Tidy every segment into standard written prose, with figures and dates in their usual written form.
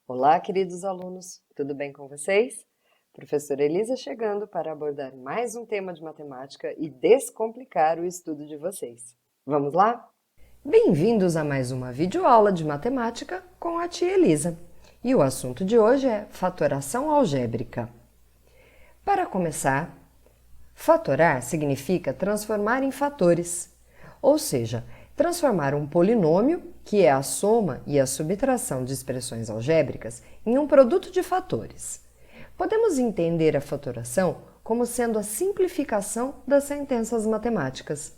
Olá, queridos alunos, tudo bem com vocês? Professora Elisa chegando para abordar mais um tema de matemática e descomplicar o estudo de vocês. Vamos lá? Bem-vindos a mais uma videoaula de matemática com a tia Elisa. E o assunto de hoje é fatoração algébrica. Para começar, fatorar significa transformar em fatores, ou seja, transformar um polinômio, que é a soma e a subtração de expressões algébricas, em um produto de fatores. Podemos entender a fatoração como sendo a simplificação das sentenças matemáticas.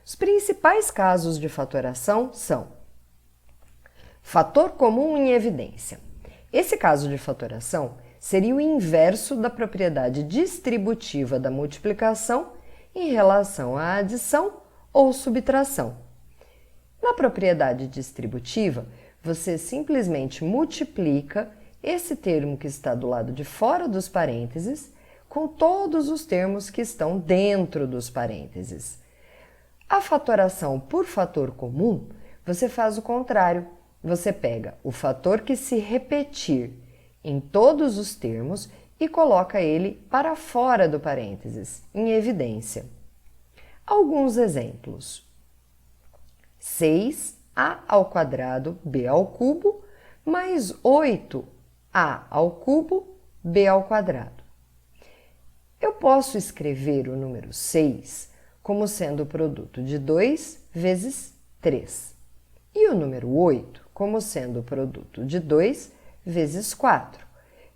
Os principais casos de fatoração são: fator comum em evidência. Esse caso de fatoração seria o inverso da propriedade distributiva da multiplicação em relação à adição ou subtração. Na propriedade distributiva, você simplesmente multiplica esse termo que está do lado de fora dos parênteses com todos os termos que estão dentro dos parênteses. A fatoração por fator comum, você faz o contrário. Você pega o fator que se repetir em todos os termos e coloca ele para fora do parênteses, em evidência. Alguns exemplos: 6a ao quadrado b ao cubo mais 8a ao cubo b ao quadrado. Eu posso escrever o número 6 como sendo o produto de 2 vezes 3 e o número 8 como sendo o produto de 2 vezes 4.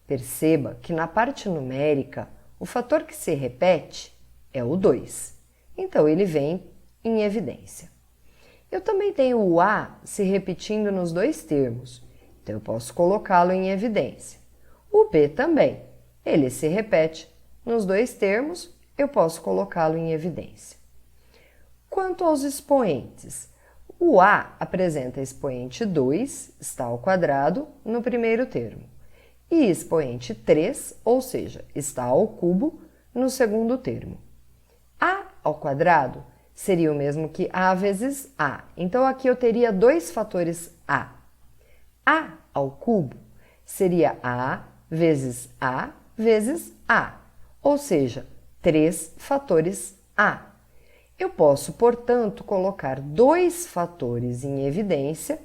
Perceba que na parte numérica o fator que se repete é o 2, então ele vem em evidência. Eu também tenho o A se repetindo nos dois termos, então eu posso colocá-lo em evidência. O B também, ele se repete nos dois termos, eu posso colocá-lo em evidência. Quanto aos expoentes, o A apresenta expoente 2, está ao quadrado, no primeiro termo, e expoente 3, ou seja, está ao cubo, no segundo termo. A ao quadrado seria o mesmo que A vezes A. Então, aqui eu teria dois fatores A. A ao cubo seria A vezes A vezes A, ou seja, 3 fatores A. Eu posso, portanto, colocar dois fatores em evidência.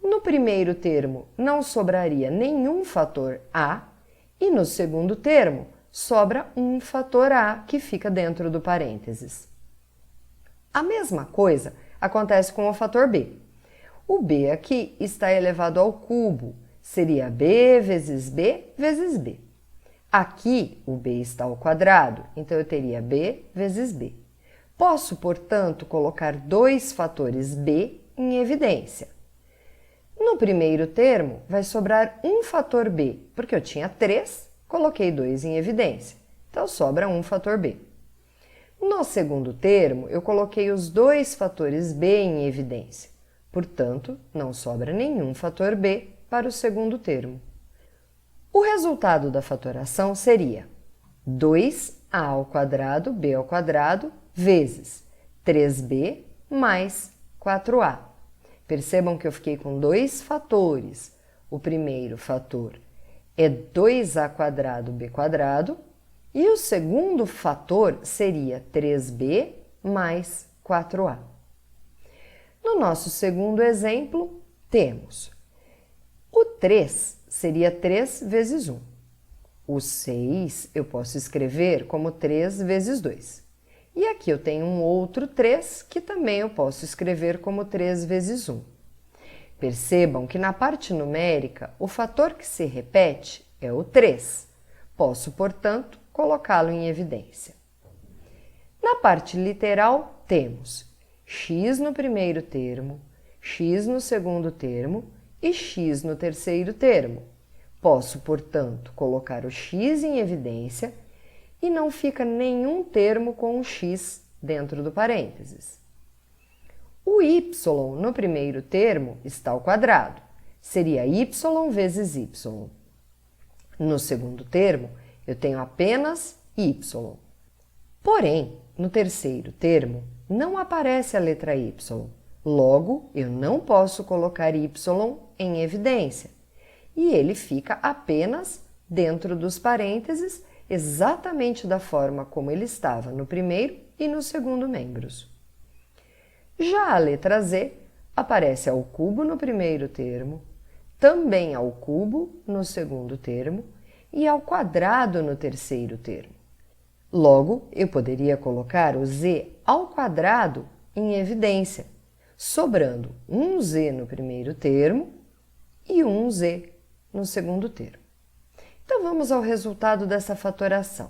No primeiro termo, não sobraria nenhum fator A, e no segundo termo, sobra um fator A que fica dentro do parênteses. A mesma coisa acontece com o fator B. O B aqui está elevado ao cubo, seria B vezes B vezes B. Aqui o B está ao quadrado, então eu teria B vezes B. Posso, portanto, colocar dois fatores B em evidência. No primeiro termo vai sobrar um fator B, porque eu tinha 3, coloquei 2 em evidência, então sobra um fator B. No segundo termo, eu coloquei os dois fatores B em evidência, portanto, não sobra nenhum fator B para o segundo termo. O resultado da fatoração seria 2a ao quadrado b ao quadrado vezes 3b mais 4a. Percebam que eu fiquei com dois fatores. O primeiro fator é 2a quadrado b quadrado, e o segundo fator seria 3b mais 4a. No nosso segundo exemplo, temos o 3 seria 3 vezes 1. O 6 eu posso escrever como 3 vezes 2. E aqui eu tenho um outro 3 que também eu posso escrever como 3 vezes 1. Percebam que na parte numérica o fator que se repete é o 3. Posso, portanto, colocá-lo em evidência. Na parte literal, temos x no primeiro termo, x no segundo termo e x no terceiro termo. Posso, portanto, colocar o x em evidência e não fica nenhum termo com um x dentro do parênteses. O y no primeiro termo está ao quadrado, seria y vezes y. No segundo termo, eu tenho apenas y. Porém, no terceiro termo, não aparece a letra y. Logo, eu não posso colocar y em evidência. e ele fica apenas dentro dos parênteses, exatamente da forma como ele estava no primeiro e no segundo membros. Já a letra Z aparece ao cubo no primeiro termo, também ao cubo no segundo termo e ao quadrado no terceiro termo. Logo, eu poderia colocar o Z ao quadrado em evidência, sobrando um Z no primeiro termo e um Z no segundo termo. Então, vamos ao resultado dessa fatoração.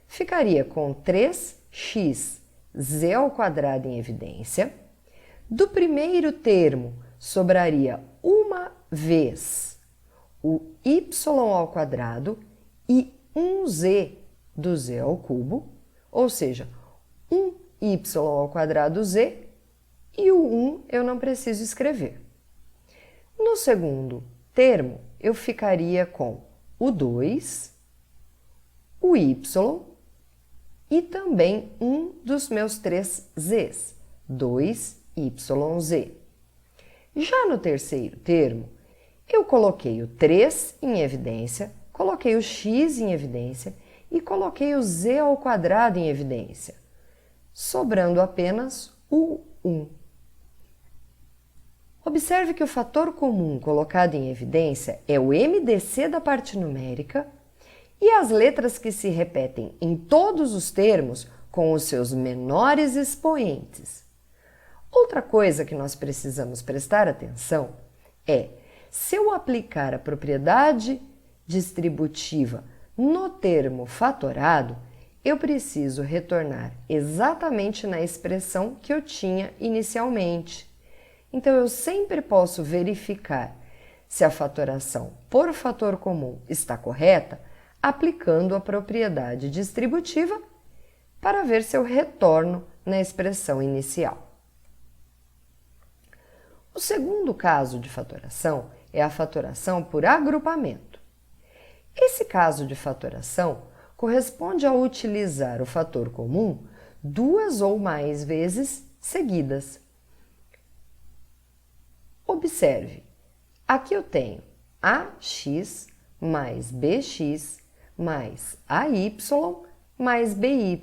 Ficaria com 3x z ao quadrado em evidência. Do primeiro termo, sobraria uma vez o y ao quadrado e um z do z ao cubo, ou seja, um y ao quadrado z e o 1 eu não preciso escrever. No segundo termo, eu ficaria com o 2, o y e também um dos meus 3 z's, 2yz. Já no terceiro termo, eu coloquei o 3 em evidência, coloquei o x em evidência e coloquei o z ao quadrado em evidência, sobrando apenas o 1. Observe que o fator comum colocado em evidência é o MDC da parte numérica e as letras que se repetem em todos os termos com os seus menores expoentes. Outra coisa que nós precisamos prestar atenção é, se eu aplicar a propriedade distributiva no termo fatorado, eu preciso retornar exatamente na expressão que eu tinha inicialmente. Então, eu sempre posso verificar se a fatoração por fator comum está correta, aplicando a propriedade distributiva para ver se eu retorno na expressão inicial. O segundo caso de fatoração é a fatoração por agrupamento. Esse caso de fatoração corresponde a utilizar o fator comum duas ou mais vezes seguidas. Observe, aqui eu tenho ax mais bx mais ay mais by.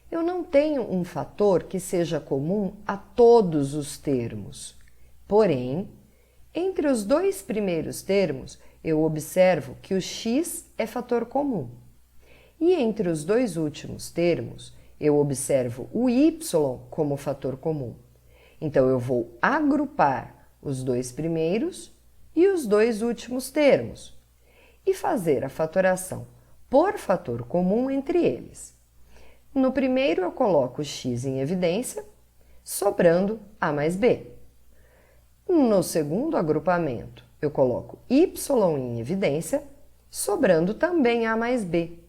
Eu não tenho um fator que seja comum a todos os termos. Porém, entre os dois primeiros termos, eu observo que o x é fator comum. E entre os dois últimos termos, eu observo o y como fator comum. Então, eu vou agrupar os dois primeiros e os dois últimos termos e fazer a fatoração por fator comum entre eles. No primeiro, eu coloco x em evidência, sobrando a mais b. No segundo agrupamento, eu coloco y em evidência, sobrando também a mais b.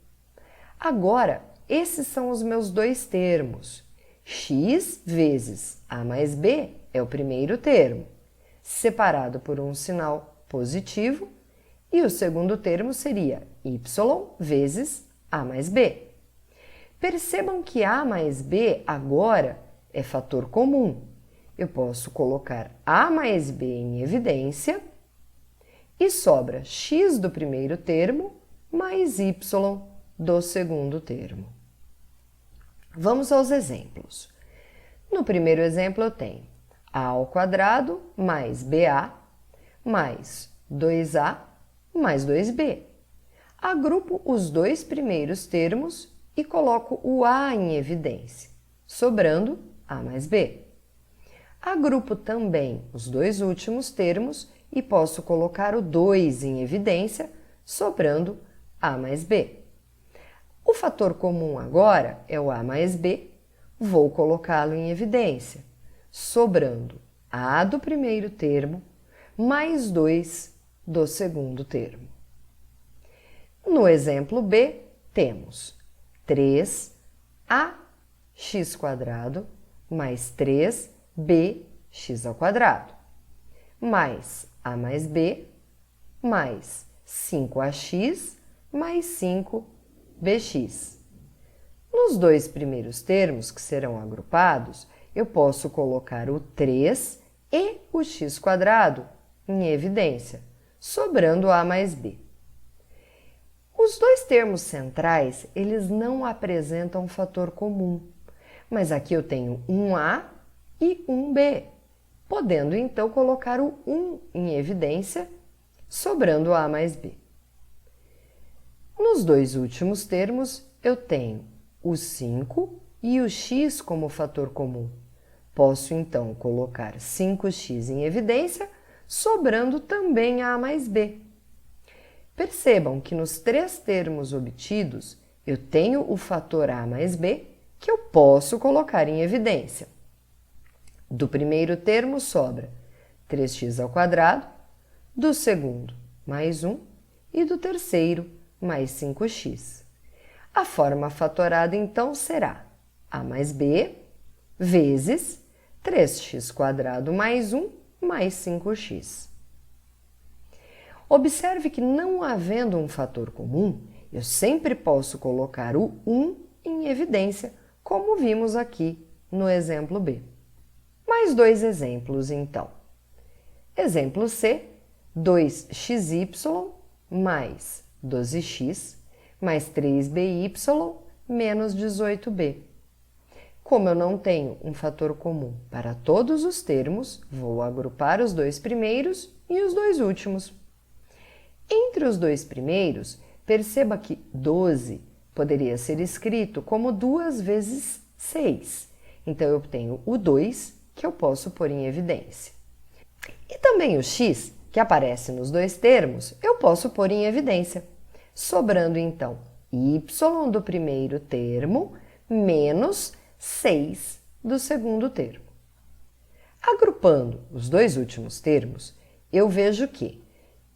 Agora, esses são os meus dois termos. X vezes a mais b é o primeiro termo, separado por um sinal positivo, e o segundo termo seria y vezes a mais b. Percebam que a mais b agora é fator comum. Eu posso colocar a mais b em evidência e sobra x do primeiro termo mais y do segundo termo. Vamos aos exemplos. No primeiro exemplo, eu tenho a ao quadrado mais ba mais 2a mais 2b. Agrupo os dois primeiros termos e coloco o a em evidência, sobrando a mais b. Agrupo também os dois últimos termos e posso colocar o 2 em evidência, sobrando a mais b. O fator comum agora é o a mais b, vou colocá-lo em evidência, sobrando a do primeiro termo mais 2 do segundo termo. No exemplo B, temos 3ax² mais 3bx² mais a mais b mais 5ax mais 5bx. Nos dois primeiros termos que serão agrupados, eu posso colocar o 3 e o x² em evidência, sobrando a mais b. Os dois termos centrais, eles não apresentam fator comum, mas aqui eu tenho um a e um b, podendo então colocar o 1 em evidência, sobrando a mais b. Nos dois últimos termos, eu tenho o 5 e o x como fator comum. Posso então colocar 5x em evidência, sobrando também a mais b. Percebam que nos três termos obtidos, eu tenho o fator a mais b, que eu posso colocar em evidência. Do primeiro termo sobra 3x², do segundo mais 1 e do terceiro mais 5x. A forma fatorada então será a mais b vezes 3x² mais 1 mais 5x. Observe que não havendo um fator comum, eu sempre posso colocar o 1 em evidência, como vimos aqui no exemplo B. Mais dois exemplos, então. Exemplo C, 2xy mais 12x mais 3by menos 18b. Como eu não tenho um fator comum para todos os termos, vou agrupar os dois primeiros e os dois últimos. Entre os dois primeiros, perceba que 12 poderia ser escrito como 2 vezes 6. Então, eu tenho o 2, que eu posso pôr em evidência. E também o x, que aparece nos dois termos, eu posso pôr em evidência. Sobrando, então, y do primeiro termo menos 6 do segundo termo. Agrupando os dois últimos termos, eu vejo que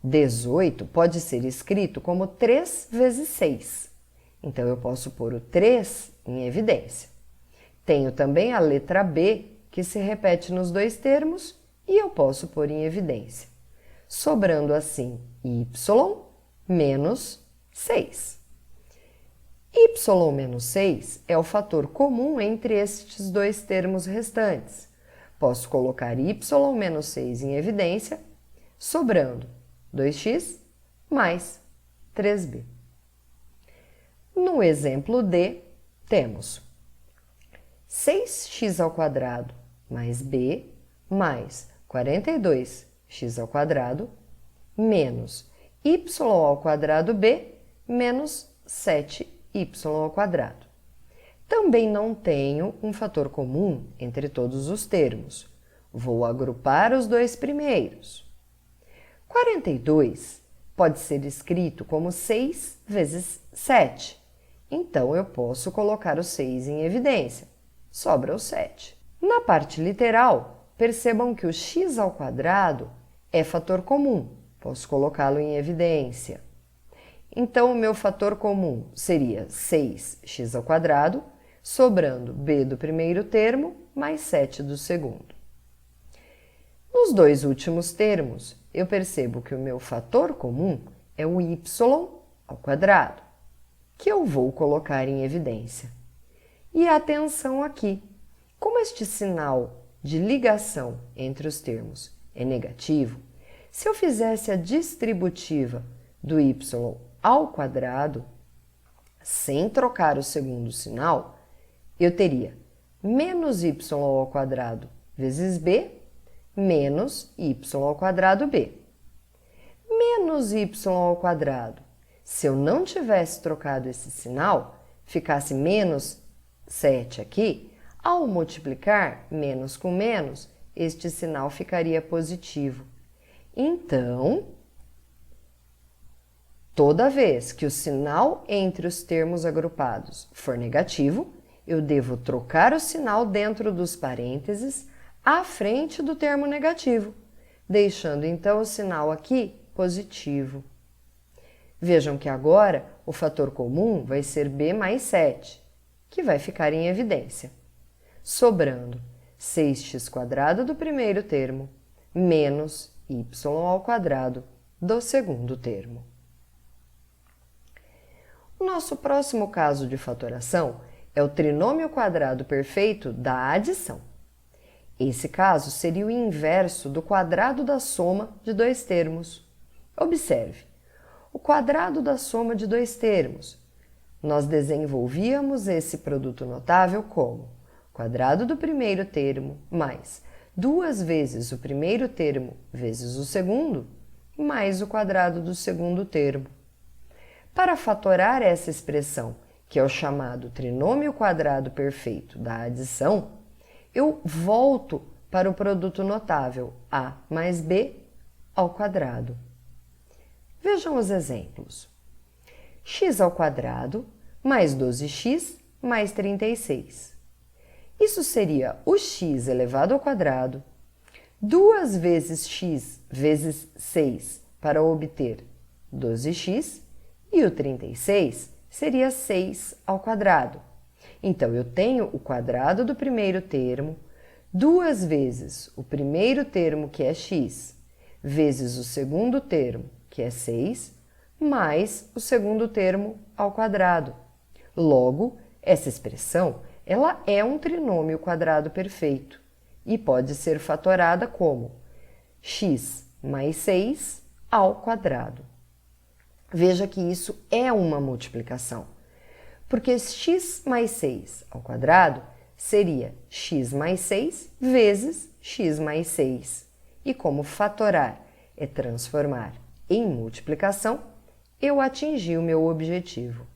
18 pode ser escrito como 3 vezes 6. Então, eu posso pôr o 3 em evidência. Tenho também a letra B, que se repete nos dois termos, e eu posso pôr em evidência. Sobrando assim y menos 6. Y menos 6 é o fator comum entre estes dois termos restantes. Posso colocar y menos 6 em evidência, sobrando 2x mais 3b. No exemplo D, temos 6x² mais b mais 42x² menos y² menos 7y². Também não tenho um fator comum entre todos os termos. Vou agrupar os dois primeiros. 42 pode ser escrito como 6 vezes 7. Então, eu posso colocar o 6 em evidência. Sobra o 7. Na parte literal, percebam que o x² é fator comum. Posso colocá-lo em evidência. Então, o meu fator comum seria 6x², sobrando b do primeiro termo mais 7 do segundo. Nos dois últimos termos, eu percebo que o meu fator comum é o y², que eu vou colocar em evidência. E atenção aqui, como este sinal de ligação entre os termos é negativo, se eu fizesse a distributiva do y², sem trocar o segundo sinal, eu teria menos y² vezes b menos y²b. Menos y², se eu não tivesse trocado esse sinal, ficasse menos 7 aqui, ao multiplicar menos com menos, este sinal ficaria positivo. Então, toda vez que o sinal entre os termos agrupados for negativo, eu devo trocar o sinal dentro dos parênteses à frente do termo negativo, deixando então o sinal aqui positivo. Vejam que agora o fator comum vai ser b mais 7, que vai ficar em evidência, sobrando 6x² do primeiro termo menos y² do segundo termo. O nosso próximo caso de fatoração é o trinômio quadrado perfeito da adição. Esse caso seria o inverso do quadrado da soma de dois termos. Observe, o quadrado da soma de dois termos. Nós desenvolvíamos esse produto notável como quadrado do primeiro termo mais 2 vezes o primeiro termo vezes o segundo, mais o quadrado do segundo termo. Para fatorar essa expressão, que é o chamado trinômio quadrado perfeito da adição, eu volto para o produto notável a mais b ao quadrado. Vejam os exemplos. X ao quadrado mais 12x mais 36. Isso seria o x elevado ao quadrado, 2 vezes x vezes 6 para obter 12x, e o 36 seria 6 ao quadrado. Então, eu tenho o quadrado do primeiro termo, 2 vezes o primeiro termo, que é x, vezes o segundo termo, que é 6, mais o segundo termo ao quadrado. Logo, essa expressão ela é um trinômio quadrado perfeito e pode ser fatorada como x mais 6 ao quadrado. Veja que isso é uma multiplicação, porque x mais 6 ao quadrado seria x mais 6 vezes x mais 6. E como fatorar é transformar em multiplicação, eu atingi o meu objetivo.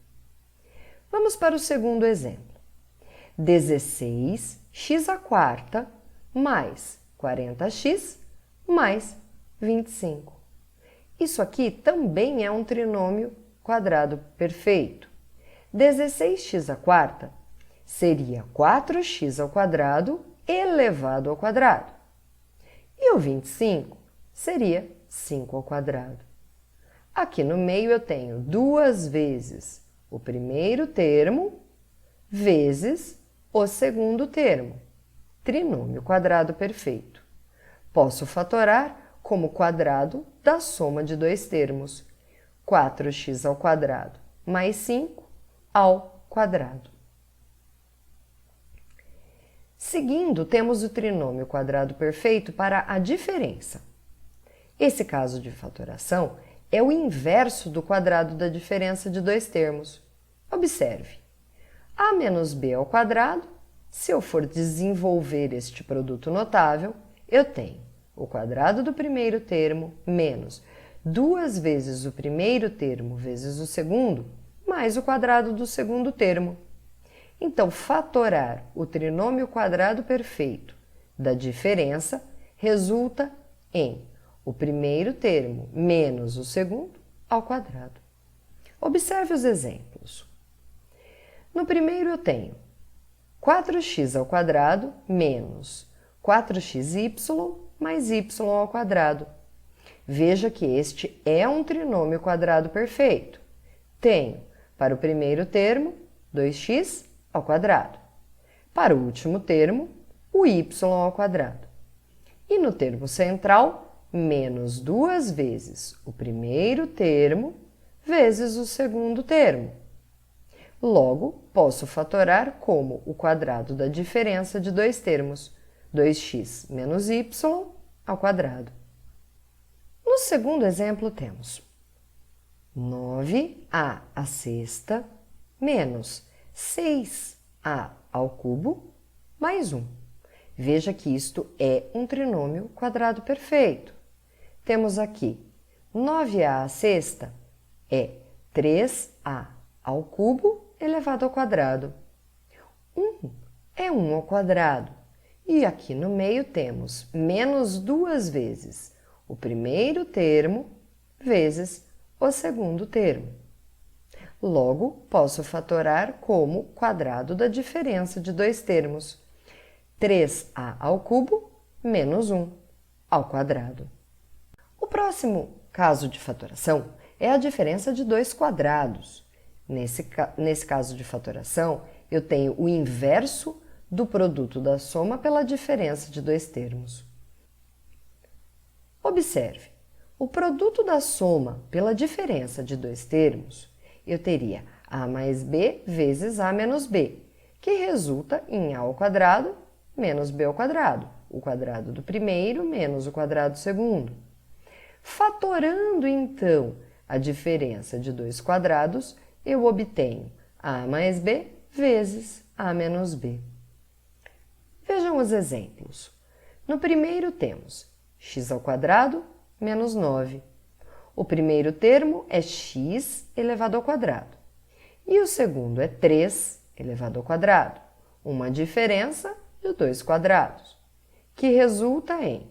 Vamos para o segundo exemplo. 16x² mais 40x mais 25. Isso aqui também é um trinômio quadrado perfeito. 16x² seria 4x² elevado ao quadrado. E o 25 seria 5². Aqui no meio eu tenho 2 vezes o primeiro termo vezes o segundo termo, trinômio quadrado perfeito. Posso fatorar como quadrado da soma de dois termos, 4x² mais 5 ao quadrado. Seguindo, temos o trinômio quadrado perfeito para a diferença. Esse caso de fatoração é o inverso do quadrado da diferença de dois termos. Observe, a menos b ao quadrado, se eu for desenvolver este produto notável, eu tenho o quadrado do primeiro termo menos 2 vezes o primeiro termo vezes o segundo, mais o quadrado do segundo termo. Então, fatorar o trinômio quadrado perfeito da diferença resulta em o primeiro termo menos o segundo ao quadrado. Observe os exemplos. No primeiro eu tenho 4x² menos 4xy mais y ao quadrado. Veja que este é um trinômio quadrado perfeito. Tenho, para o primeiro termo, 2x ao quadrado. Para o último termo, o y ao quadrado. E no termo central, menos 2 vezes o primeiro termo vezes o segundo termo. Logo, posso fatorar como o quadrado da diferença de dois termos, 2x menos y ao quadrado. No segundo exemplo, temos 9a² menos 6a ao cubo mais 1. Veja que isto é um trinômio quadrado perfeito. Temos aqui 9a² é 3a ao cubo elevado ao quadrado. 1 é 1 ao quadrado. E aqui no meio temos menos 2 vezes o primeiro termo vezes o segundo termo. Logo, posso fatorar como quadrado da diferença de dois termos, 3a ao cubo menos 1 ao quadrado. O próximo caso de fatoração é a diferença de dois quadrados. Nesse caso de fatoração, eu tenho o inverso do produto da soma pela diferença de dois termos. Observe, o produto da soma pela diferença de dois termos, eu teria a mais b vezes a menos b, que resulta em a ao quadrado menos b ao quadrado, o quadrado do primeiro menos o quadrado do segundo. Fatorando, então, a diferença de 2 quadrados, eu obtenho a mais b vezes a menos b. Vejam os exemplos. No primeiro temos x² menos 9. O primeiro termo é x elevado ao quadrado. E o segundo é 3 elevado ao quadrado, uma diferença de 2 quadrados, que resulta em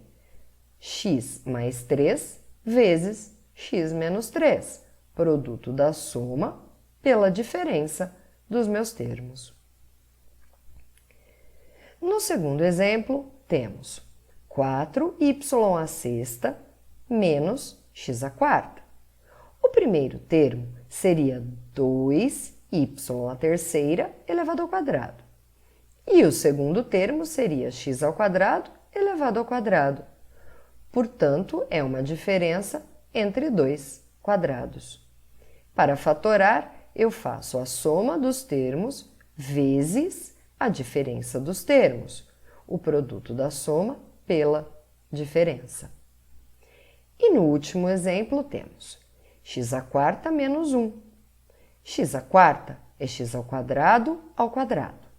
x mais 3 vezes x menos 3, produto da soma pela diferença dos meus termos. No segundo exemplo, temos 4y² menos x². O primeiro termo seria 2y³ elevado ao quadrado. E o segundo termo seria x² elevado ao quadrado. Portanto, é uma diferença entre 2 quadrados. Para fatorar, eu faço a soma dos termos vezes a diferença dos termos, o produto da soma pela diferença. E no último exemplo temos x² menos 1. x² é x² ao quadrado.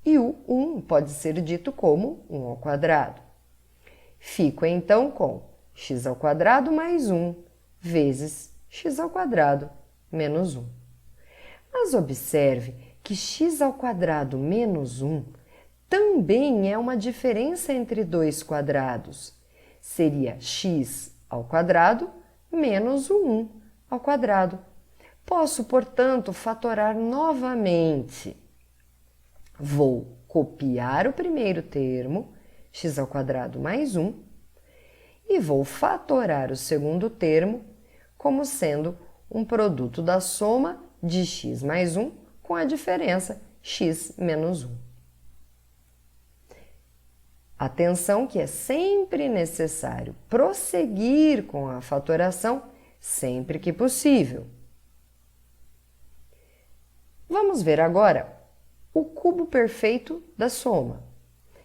E o 1 pode ser dito como 1 ao quadrado. Fico então com x² mais 1 vezes x² menos 1. Mas observe que x² menos 1 também é uma diferença entre 2 quadrados. Seria x² menos o 1 ao quadrado. Posso, portanto, fatorar novamente. Vou copiar o primeiro termo, x² mais 1, e vou fatorar o segundo termo como sendo um produto da soma de x mais 1 com a diferença x menos 1. Atenção que é sempre necessário prosseguir com a fatoração sempre que possível. Vamos ver agora o cubo perfeito da soma.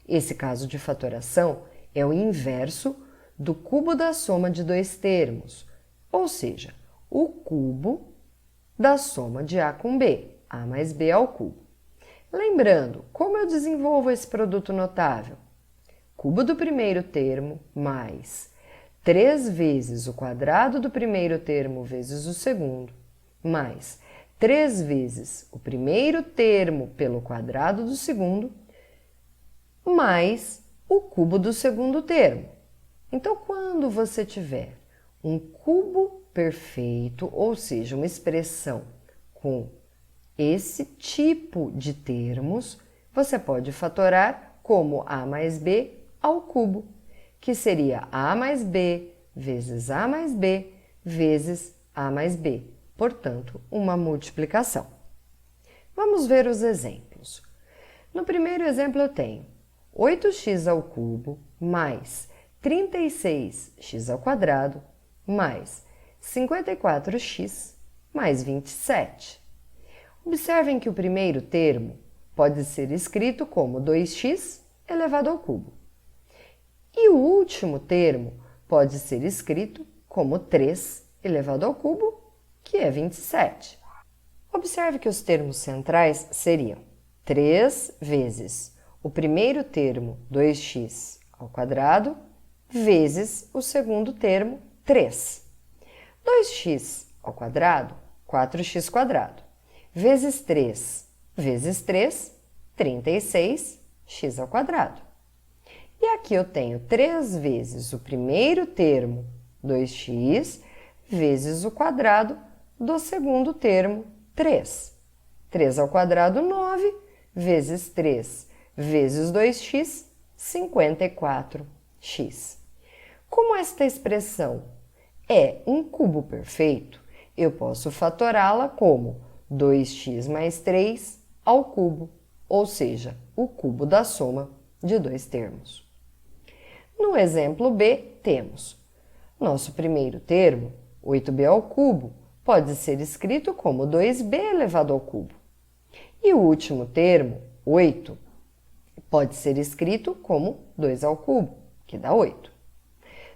Esse caso de fatoração é o inverso do cubo da soma de dois termos, ou seja, o cubo da soma de A com B, A mais B ao cubo. Lembrando, como eu desenvolvo esse produto notável? Cubo do primeiro termo mais 3 vezes o quadrado do primeiro termo vezes o segundo, mais 3 vezes o primeiro termo pelo quadrado do segundo, mais o cubo do segundo termo. Então, quando você tiver um cubo perfeito, ou seja, uma expressão com esse tipo de termos, você pode fatorar como A mais B ao cubo, que seria A mais B vezes A mais B vezes A mais B, portanto, uma multiplicação. Vamos ver os exemplos. No primeiro exemplo eu tenho 8x ao cubo mais 36x ao quadrado mais 54x mais 27. Observem que o primeiro termo pode ser escrito como 2x elevado ao cubo. E o último termo pode ser escrito como 3 elevado ao cubo, que é 27. Observe que os termos centrais seriam 3 vezes o primeiro termo, 2x ao quadrado, vezes o segundo termo, 3. 2x ao quadrado, 4x², vezes 3, vezes 3, 36x ao quadrado. E aqui eu tenho 3 vezes o primeiro termo, 2x, vezes o quadrado do segundo termo, 3. 3 ao quadrado, 9, vezes 3, vezes 2x, 54x. Como esta expressão é um cubo perfeito, eu posso fatorá-la como 2x mais 3 ao cubo, ou seja, o cubo da soma de dois termos. No exemplo B, temos nosso primeiro termo, 8b ao cubo, pode ser escrito como 2b elevado ao cubo. E o último termo, 8, pode ser escrito como 2 ao cubo, que dá 8.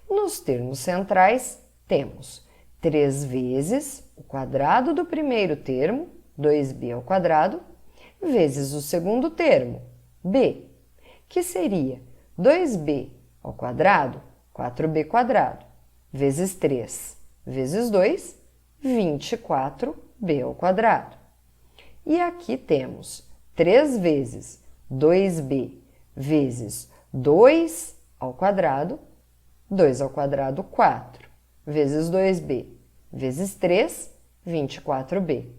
Nos termos centrais, temos 3 vezes o quadrado do primeiro termo, 2b ao quadrado, vezes o segundo termo, b, que seria 2b ao quadrado, 4b quadrado, vezes 3, vezes 2, 24b ao quadrado. E aqui temos 3 vezes 2b vezes 2 ao quadrado, 2 ao quadrado, 4, vezes 2b, vezes 3, 24b.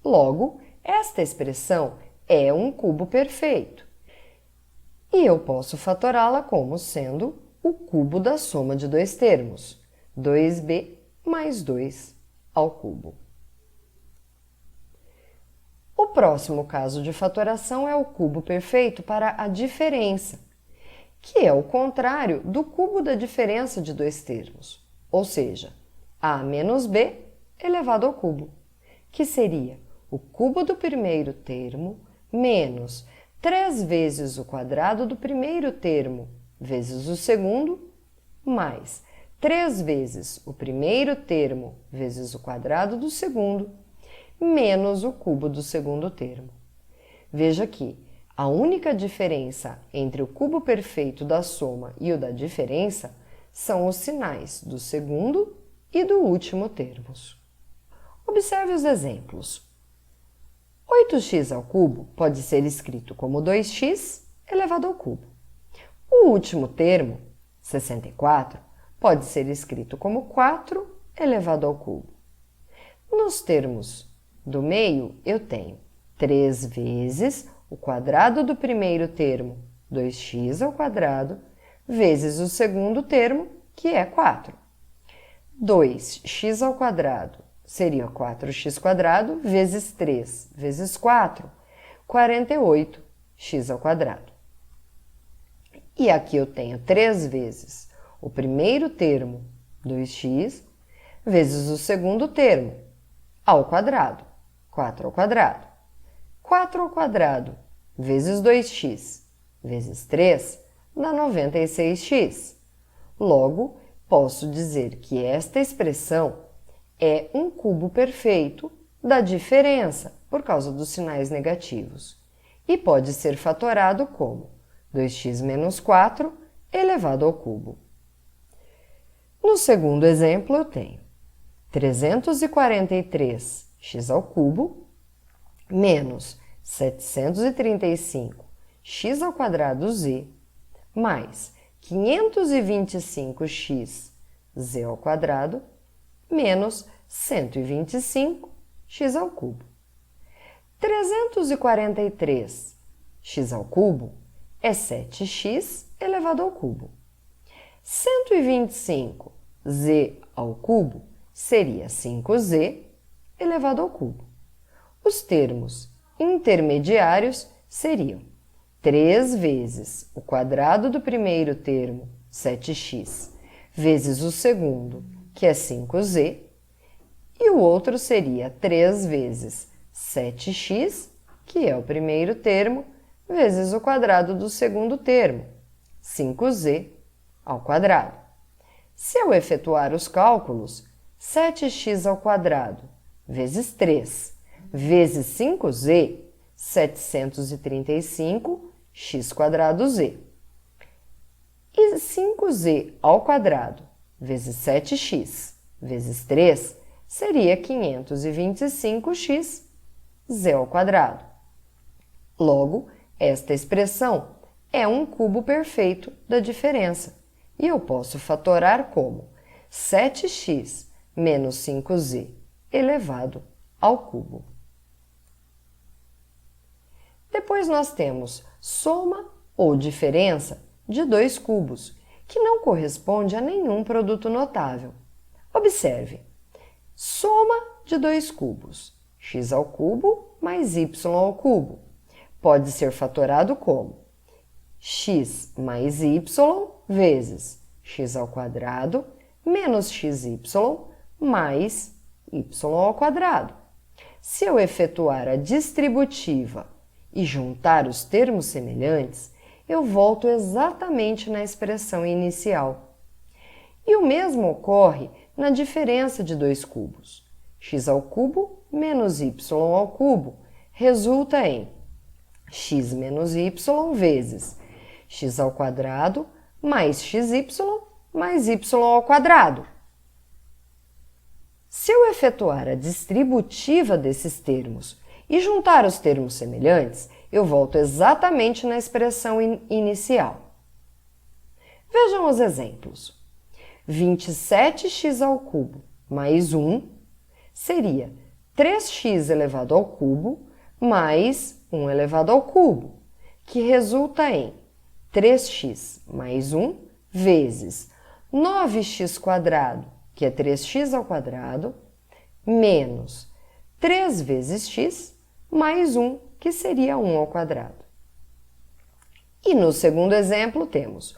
Logo, esta expressão é um cubo perfeito. E eu posso fatorá-la como sendo o cubo da soma de dois termos, 2b mais 2 ao cubo. O próximo caso de fatoração é o cubo perfeito para a diferença, que é o contrário do cubo da diferença de dois termos, ou seja, a menos b elevado ao cubo, que seria o cubo do primeiro termo menos 3 vezes o quadrado do primeiro termo vezes o segundo, mais 3 vezes o primeiro termo vezes o quadrado do segundo, menos o cubo do segundo termo. Veja que a única diferença entre o cubo perfeito da soma e o da diferença são os sinais do segundo e do último termos. Observe os exemplos. 8x ao cubo pode ser escrito como 2x elevado ao cubo. O último termo, 64, pode ser escrito como 4 elevado ao cubo. Nos termos do meio, eu tenho 3 vezes o quadrado do primeiro termo, 2x ao quadrado, vezes o segundo termo, que é 4. 2x ao quadrado seria 4x quadrado vezes 3 vezes 4, 48x ao quadrado. E aqui eu tenho 3 vezes o primeiro termo, 2x, vezes o segundo termo, ao quadrado, 4 ao quadrado. 4 ao quadrado vezes 2x vezes 3 dá 96x. Logo, posso dizer que esta expressão é um cubo perfeito da diferença por causa dos sinais negativos e pode ser fatorado como 2x menos 4 elevado ao cubo. No segundo exemplo, eu tenho 343x ao cubo menos 735x ao quadrado z mais 525x z ao quadrado menos 125x ao cubo. 343x ao cubo é 7x elevado ao cubo. 125z ao cubo seria 5z elevado ao cubo. Os termos intermediários seriam 3 vezes o quadrado do primeiro termo, 7x, vezes o segundo, que é 5z, e o outro seria 3 vezes 7x, que é o primeiro termo, vezes o quadrado do segundo termo, 5z ao quadrado. Se eu efetuar os cálculos, 7x ao quadrado vezes 3 vezes 5z, 735x quadrado z. E 5z ao quadrado vezes 7x vezes 3 seria 525x z ao quadrado. Logo, esta expressão é um cubo perfeito da diferença e eu posso fatorar como 7x menos 5z elevado ao cubo. Depois nós temos soma ou diferença de dois cubos, que não corresponde a nenhum produto notável. Observe, soma de dois cubos, x ao cubo mais y ao cubo, pode ser fatorado como x mais y vezes x ao quadrado menos xy mais y ao quadrado. Se eu efetuar a distributiva e juntar os termos semelhantes, eu volto exatamente na expressão inicial. E o mesmo ocorre na diferença de dois cubos. X ao cubo menos y ao cubo resulta em x menos y vezes x ao quadrado mais xy mais y ao quadrado. Se eu efetuar a distributiva desses termos e juntar os termos semelhantes, eu volto exatamente na expressão inicial. Vejam os exemplos. 27x ao cubo mais 1 seria 3x elevado ao cubo mais 1 elevado ao cubo, que resulta em 3x mais 1 vezes 9x², que é 3x ao quadrado, menos 3 vezes x mais 1, que seria 1 ao quadrado. E no segundo exemplo temos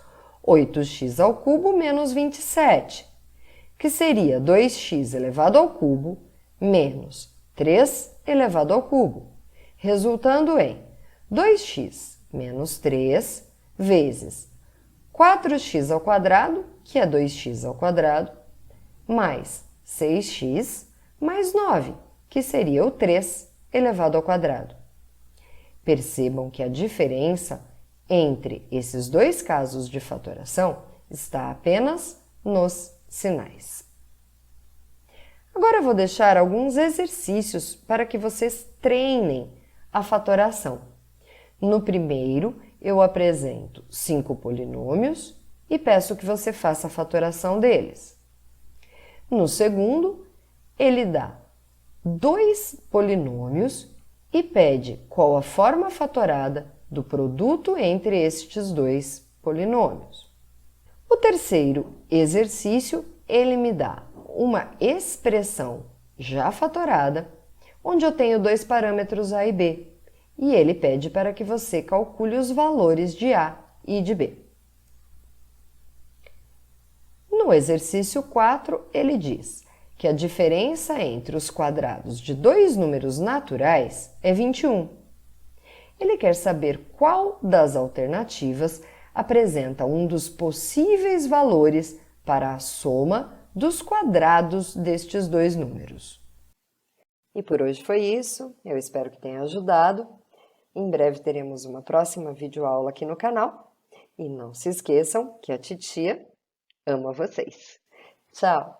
8x ao cubo menos 27, que seria 2x elevado ao cubo menos 3 elevado ao cubo, resultando em 2x menos 3 vezes 4x ao quadrado, que é 2x ao quadrado, mais 6x mais 9, que seria o 3 elevado ao quadrado. Percebam que a diferença entre esses dois casos de fatoração está apenas nos sinais. Agora eu vou deixar alguns exercícios para que vocês treinem a fatoração. No primeiro, eu apresento 5 polinômios e peço que você faça a fatoração deles. No segundo, ele dá 2 polinômios e pede qual a forma fatorada do produto entre estes dois polinômios. O terceiro exercício, ele me dá uma expressão já fatorada, onde eu tenho dois parâmetros A e B, e ele pede para que você calcule os valores de A e de B. No exercício 4, ele diz que a diferença entre os quadrados de dois números naturais é 21. Ele quer saber qual das alternativas apresenta um dos possíveis valores para a soma dos quadrados destes dois números. E por hoje foi isso, eu espero que tenha ajudado. Em breve teremos uma próxima videoaula aqui no canal. E não se esqueçam que a titia ama vocês. Tchau!